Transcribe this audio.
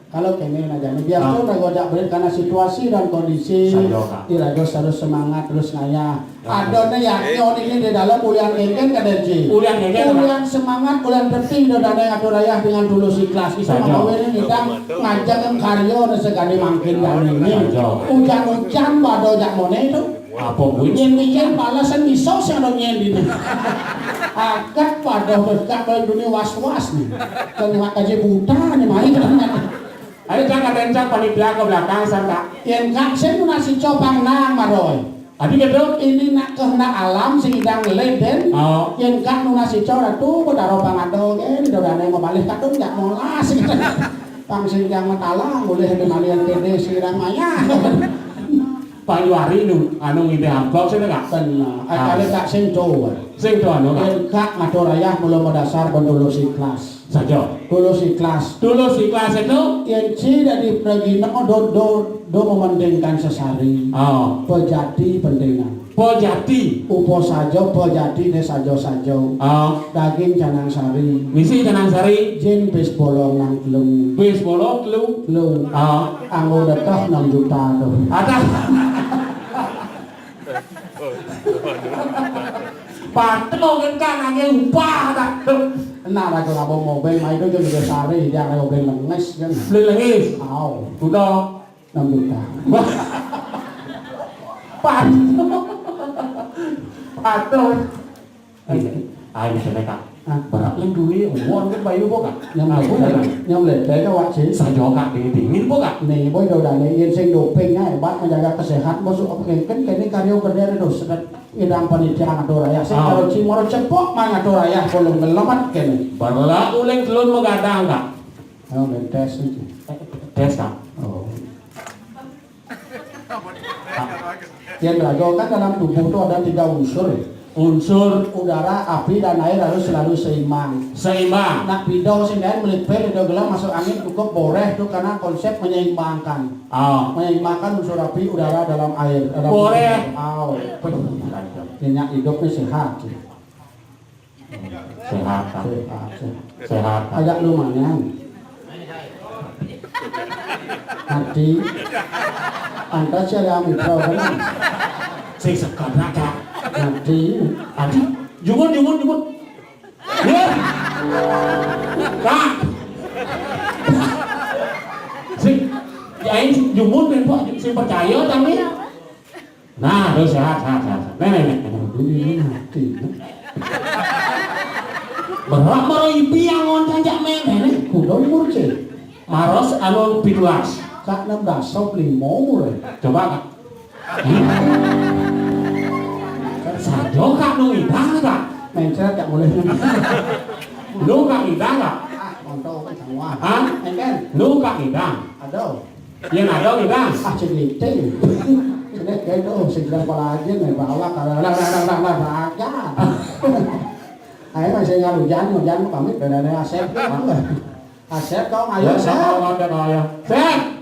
Kalau kene aja biasa udah gojak berit karena situasi dan kondisi Irados harus semangat terus ngaya adone yakin ini di dalam ulian keken kadeji ulian semangat ulian tertib dan ada yang atur ayah dengan tulus ikhlas itu mengawin kita ngajak yang karyo sekali makin yang ini hujan-hujan bado jak mone itu apa gue nyen balasan misos yang ada nyen ini akad pada berkat pada dunia was-was nih kalau kaji buta nih mari ayo jangan rencang panitia ke belakang serta yang kak saya nasi copang nang maroy adik gitu ini nak kehendak alam sing idang leden yang kak nasi copang tuh pada ropang adol ini udah ada yang mau balik kadung gak mau las pang sing yang matalang boleh dengan TD sirang maya Pak Yuari nu anu ngide amplop sih enggak benar ada kak sing coba sing to anu yang kak ngatur ayah mulai dasar bondolo siklas saja tulus ikhlas itu yang ci dari pragina do mementingkan sesari pejati pentingan pejati upo sajo pejati ne sajo daging canang sari misi canang sari jin bis bolong nang telung anggo detah 6 juta tuh ada patung kan age upah tak nah ra kalau abang mobil mah itu juga sari dia ada mobil lenges kan lengis udah 6 juta patung ayo bisa mereka berat yang duit uang kan bayu kok nyam lệ để các bạn chế saja kak dingin kok kak nih boy udah nih yang sing doping ya hebat menjaga kesehatan masuk kan ini karyo kerja itu sedang idang panitia ngatur ayah sing karo cimoro cepok mah ngatur ayah kolong ngelamat kene barla uleng telun megadang kak tes itu tes kak yang belajar kan dalam tubuh itu ada 3 unsur udara, api, dan air harus selalu seimbang. Nak bidau sing lain melipir, bidau gelam masuk angin cukup boleh itu karena konsep menyeimbangkan. Menyeimbangkan unsur api, udara dalam air. Boleh. Minyak hidupnya sehat. Sehat. Agak lumayan. Hati. Anda cara mitra kan? Sing sekat kak. Nanti jumun ya kak sing yain jumun kan pak sing percaya tapi nah terus sehat nenek ini nanti berak maro ipi yang ngoncang jak nenek kudu umur cek maros anu 17 kak 16 mulai coba kak saja kak nu idang kak mencret gak boleh lu kak idang kak kontol kan semua kan lu kak idang ada yang ada idang cerita ini kayak itu segera pelajar nih bawa karena aja ayo masih nggak hujan pamit dari Asep Asep kau ayo Asep